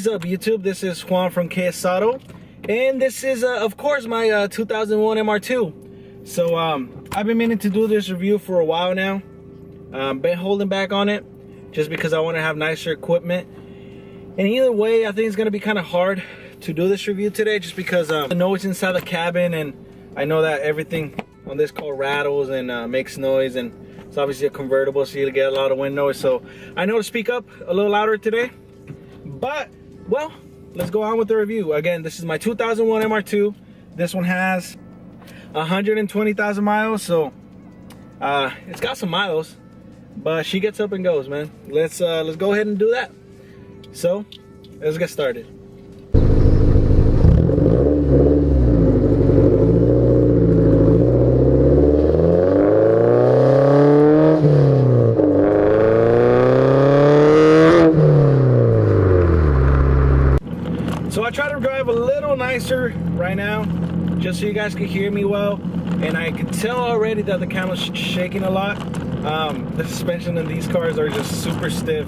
is up, YouTube? This is Juan from Kenza, and this is of course my 2001 MR2. So I've been meaning to do this review for a while now. Been holding back on it just because I want to have nicer equipment. And either way, I think it's gonna be kind of hard to do this review today, just because the noise inside the cabin, and I know that everything on this car rattles and makes noise, and it's obviously a convertible, so you get a lot of wind noise. So I know to speak up a little louder today. But, well, let's go on with the review. Again, this is my 2001 MR2. This one has 120,000 miles, so it's got some miles, but she gets up and goes, man. Let's go ahead and do that. So, let's get started. So I try to drive a little nicer right now, just so you guys can hear me well. And I can tell already that the camera's shaking a lot. The suspension in these cars are just super stiff.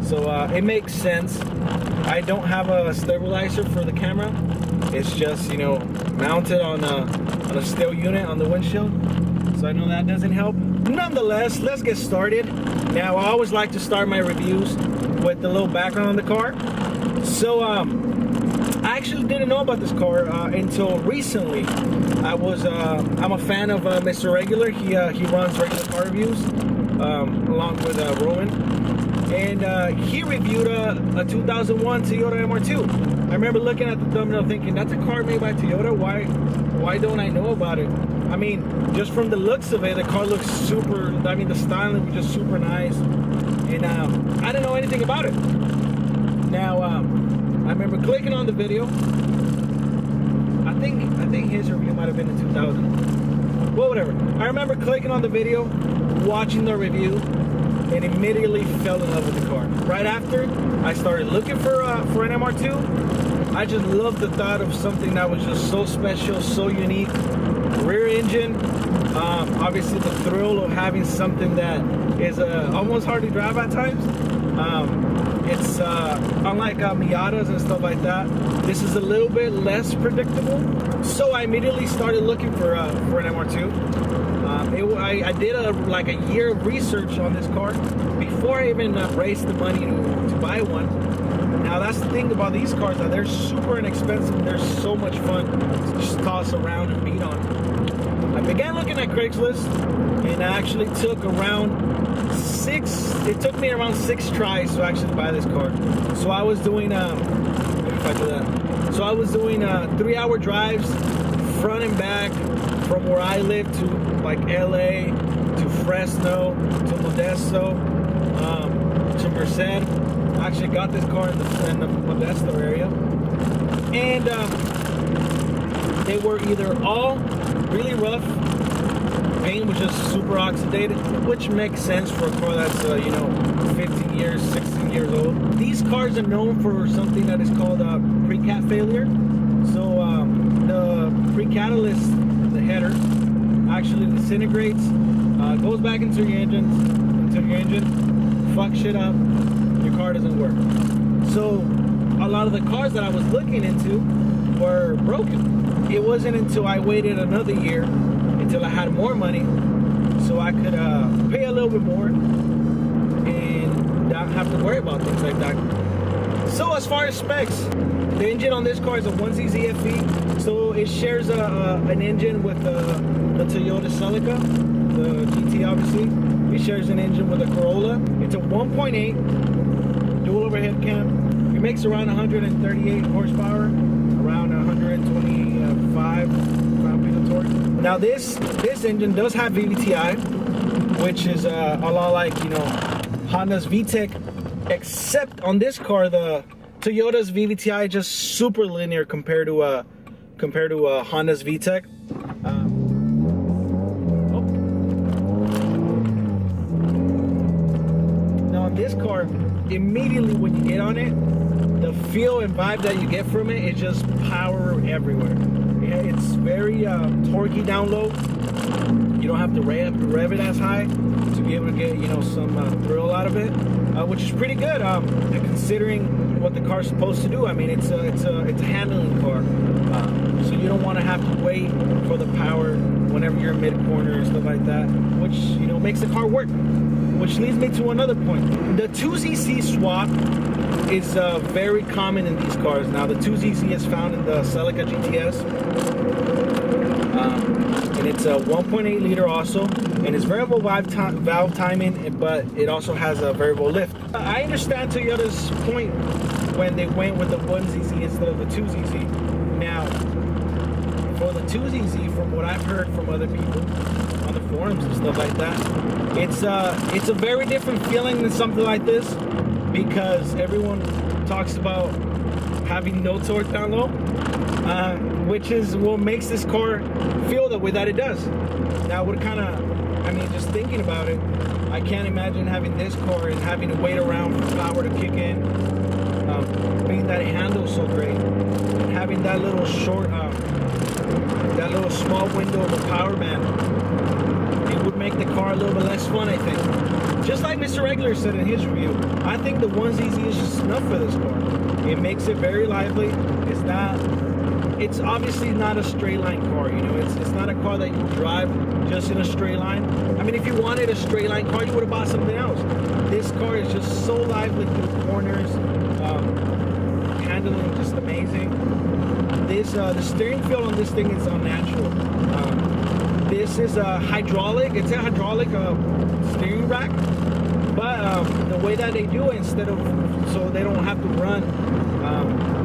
So it makes sense. I don't have a stabilizer for the camera. It's just, you know, mounted on a steel unit on the windshield. So I know that doesn't help. Nonetheless, let's get started. Now, I always like to start my reviews with a little background on the car. So I actually didn't know about this car until recently. I'm a fan of Mr. Regular. He runs regular car reviews along with Rowan, and he reviewed a 2001 Toyota MR2. I remember looking at the thumbnail thinking, that's a car made by Toyota. Why don't I know about it? I mean, just from the looks of it, the car looks super. I mean, the styling was just super nice, and I didn't know anything about it. Now, I remember clicking on the video. I think his review might have been in 2000. Well, whatever. I remember clicking on the video, watching the review, and immediately fell in love with the car. Right after, I started looking for an MR2. I just loved the thought of something that was just so special, so unique. Rear engine. Obviously, the thrill of having something that is almost hard to drive at times. It's unlike Miatas and stuff like that. This is a little bit less predictable. So I immediately started looking for an MR2. I did like a year of research on this car before I even raised the money to buy one. Now that's the thing about these cars, that they're super inexpensive. They're so much fun to just toss around and beat on. I began looking at Craigslist, and I actually took it took me around 6 tries to actually buy this car. So I was doing, maybe if I do that. So I was doing 3-hour drives, front and back, from where I live to like LA, to Fresno, to Modesto, to Merced. I actually got this car in the Modesto area. And they were either all really rough, paint was just super oxidated, which makes sense for a car that's, you know, 15 years, 16 years old. These cars are known for something that is called pre-cat failure. So the pre-catalyst, the header, actually disintegrates, goes back into your engine, fucks shit up, your car doesn't work. So a lot of the cars that I was looking into were broken. It wasn't until I waited another year until I had more money, so I could pay a little bit more and not have to worry about things like that. So as far as specs, the engine on this car is a 1Z ZFE, so it shares an engine with the Toyota Celica, the GT obviously. It shares an engine with a Corolla. It's a 1.8 dual overhead cam. It makes around 138 horsepower, around 125 pound-feet of torque. Now this engine does have VVTi, which is a lot like, you know, Honda's VTEC, except on this car the Toyota's VVTi is just super linear compared to Honda's VTEC. Now on this car, immediately when you get on it, the feel and vibe that you get from it is just power everywhere. Yeah, it's very torquey down low. You don't have to rev it as high to be able to get, you know, some thrill out of it, which is pretty good considering what the car's supposed to do. I mean, it's a handling car, so you don't want to have to wait for the power whenever you're in mid corner and stuff like that, which, you know, makes the car work. Which leads me to another point. The 2ZZ swap is very common in these cars. Now, the 2ZZ is found in the Celica GTS, and it's a 1.8 liter also, and it's variable valve timing, but it also has a variable lift. I understand Toyota's point when they went with the 1ZZ instead of the 2ZZ. Now, for the 2ZZ, from what I've heard from other people on the forums and stuff like that, it's a very different feeling than something like this, because everyone talks about having no torque down low, which is what makes this car feel the way that it does. Now, what kind of, I mean, just thinking about it, I can't imagine having this car and having to wait around for power to kick in, being that it handles so great, and having that little short, that little small window of a power band. It would make the car a little bit less fun, I think. Just like Mr. Regular said in his review, I think the 1ZZ is just enough for this car. It makes it very lively. It's obviously not a straight line car, you know. It's not a car that you drive just in a straight line. I mean, if you wanted a straight line car, you would have bought something else. This car is just so lively through corners, handling just amazing. The steering feel on this thing is unnatural. This is a hydraulic. It's a hydraulic steering rack, but the way that they do it, instead of, so they don't have to run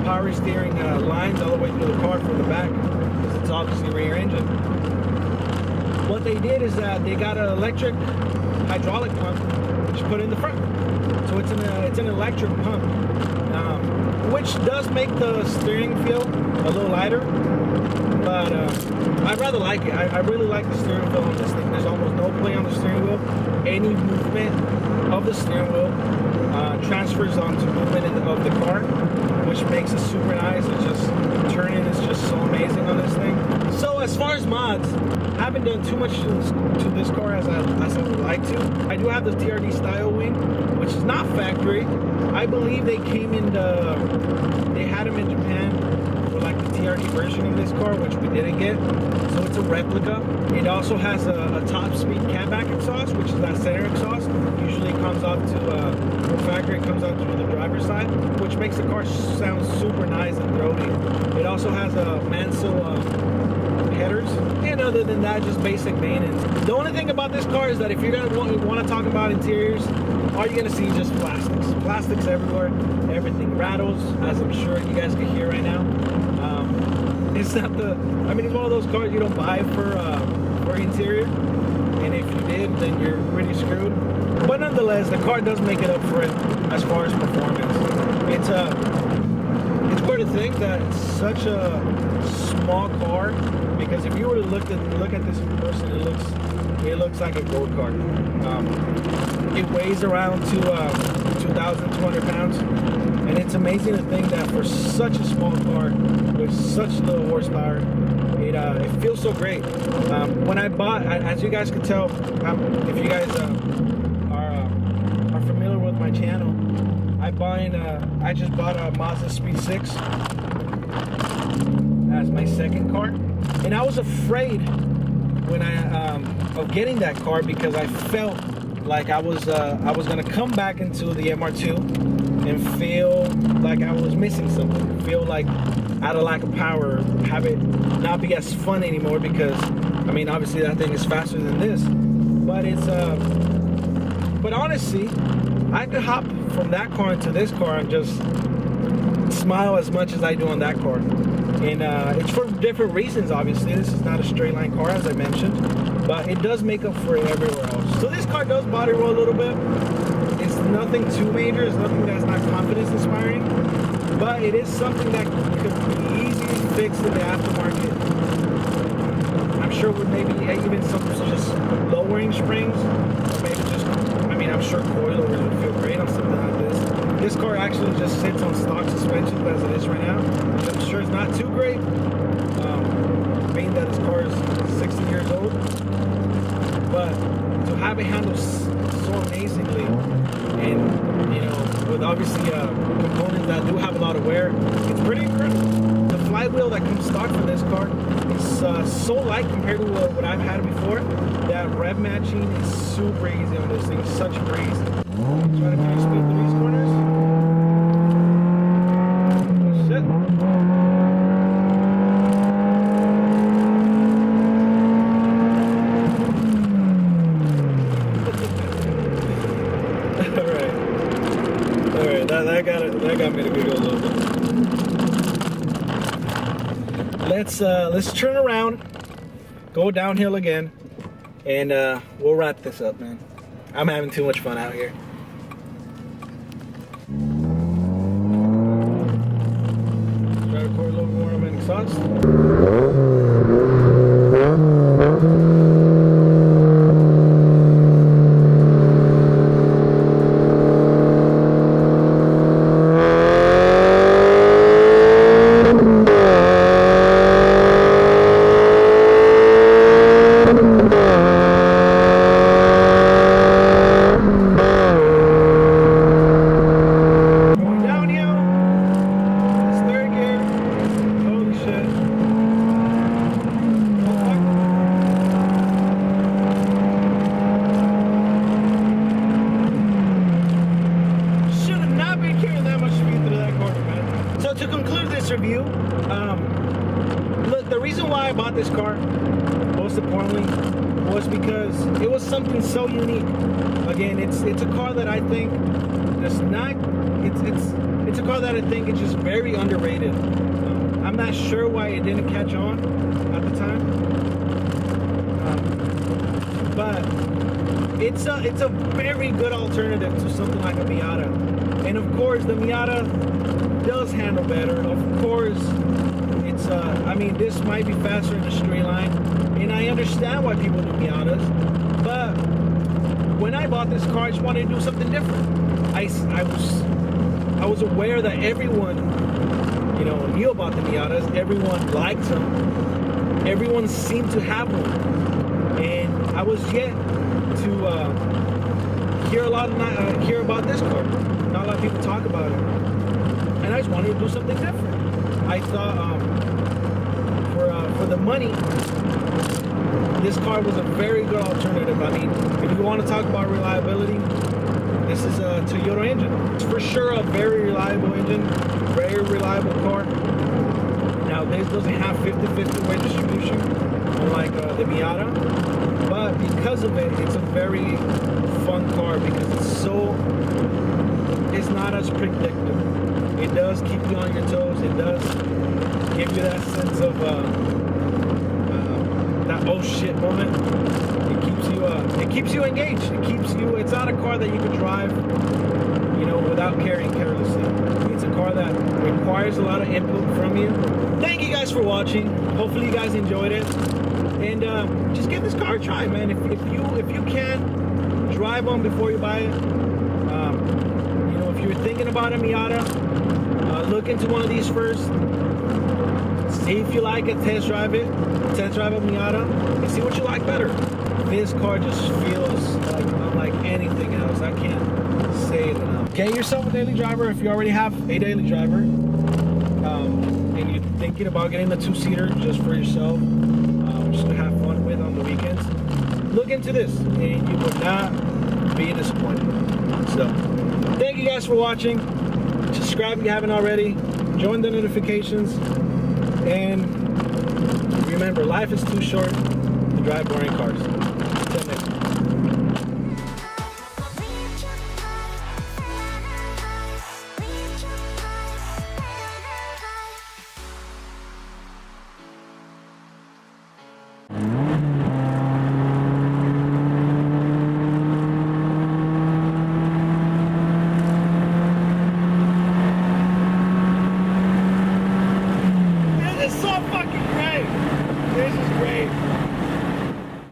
power steering lines all the way through the car from the back, because it's obviously rear engine. What they did is that they got an electric hydraulic pump which put in the front, so it's an electric pump, which does make the steering feel a little lighter, but I rather like it. I really like the steering wheel on this thing. There's almost no play on the steering wheel. Any movement of the steering wheel transfers onto movement of the car, which makes it super nice. It's just, turning is just so amazing on this thing. So as far as mods, I haven't done too much to this car as I would like to. I do have the TRD style wing, which is not factory. I believe they came in they had them in Japan for like the TRD version of this car, which we didn't get. So it's a replica. It also has a top speed catback exhaust, which is that center exhaust. Usually it comes out to from factory, it comes out to the driver's side, which makes the car sound super nice and throaty. It also has a Mansell headers, and other than that, just basic maintenance. The only thing about this car is that if you're gonna want to talk about interiors, all you're gonna see is just plastics everywhere. Everything rattles, as I'm sure you guys can hear right now. It's not I mean, it's one of those cars you don't buy for interior, and if you did, then you're pretty screwed. But nonetheless, the car does make it up for it as far as performance. It's weird to think that it's such a small car, because if you were to look at this in person, it looks like a go kart. It weighs around 2,200 pounds, and it's amazing to think that for such a small car with such little horsepower, it feels so great. When I bought, as you guys can tell, if you guys are familiar with my channel, I just bought a Mazda Speed 6 as my second car, and I was afraid when of getting that car, because I felt like I was gonna come back into the MR2 and feel like I was missing something, feel like out of lack of power, have it not be as fun anymore, because I mean, obviously that thing is faster than this, but it's but honestly, I could hop from that car into this car and just smile as much as I do on that car. And it's for different reasons, obviously. This is not a straight line car, as I mentioned, but it does make up for it everywhere else. So this car does body roll a little bit. It's nothing too major. It's nothing that's not confidence inspiring, but it is something that could be easily fixed in the aftermarket. I'm sure with maybe even some just lowering springs, or maybe just, I mean, I'm sure coilovers would feel great on something like this. This car actually just sits on stock suspension as it is right now. I'm sure it's not too great, being that this car is 60 years old. But to have it handle so amazingly, and you know, with with obviously components that do have a lot of wear. It's pretty incredible. The flywheel that comes stock for this car is so light compared to what I've had before that rev matching is super easy on this thing. It's such a breeze. Try to kind of speed through these corners. Oh shit. That got me to go a little bit. Let's turn around, go downhill again, and we'll wrap this up, man. I'm having too much fun out here. Try to pour a little more on my exhaust. Review. Look, the reason why I bought this car, most importantly, was because it was something so unique. Again, it's a car that I think it's not. It's a car that I think is just very underrated. I'm not sure why it didn't catch on at the time, but it's a very good alternative to something like a Miata. And of course, the Miata does handle better. Of course, it's I mean, this might be faster in the straight line, and I understand why people do Miatas, but when I bought this car, I just wanted to do something different. I was aware that everyone, you know, knew about the Miatas. Everyone liked them. Everyone seemed to have one, and I was yet to hear about this car. Not a lot of people talk about it. And I just wanted to do something different. I thought for the money, this car was a very good alternative. I mean, if you want to talk about reliability, this is a Toyota engine. It's for sure a very reliable engine, very reliable car. Now, this doesn't have 50-50 weight distribution, unlike the Miata, but because of it, it's a very fun car because it's not as predictable. It does keep you on your toes. It does give you that sense of that oh shit moment. It keeps you engaged. It's not a car that you can drive, you know, without carrying carelessly. It's a car that requires a lot of input from you. Thank you guys for watching. Hopefully you guys enjoyed it. And just give this car a try, man. If you can, drive one before you buy it. You know, if you're thinking about a Miata, look into one of these first. See if you like it, test drive a Miata, and see what you like better. This car just feels like unlike anything else. I can't say it enough. Get yourself a daily driver if you already have a daily driver, and you're thinking about getting the 2-seater just for yourself, just to have fun with on the weekends. Look into this, and you will not be disappointed. So, thank you guys for watching. Subscribe if you haven't already. Join the notifications. And remember, life is too short to drive boring cars.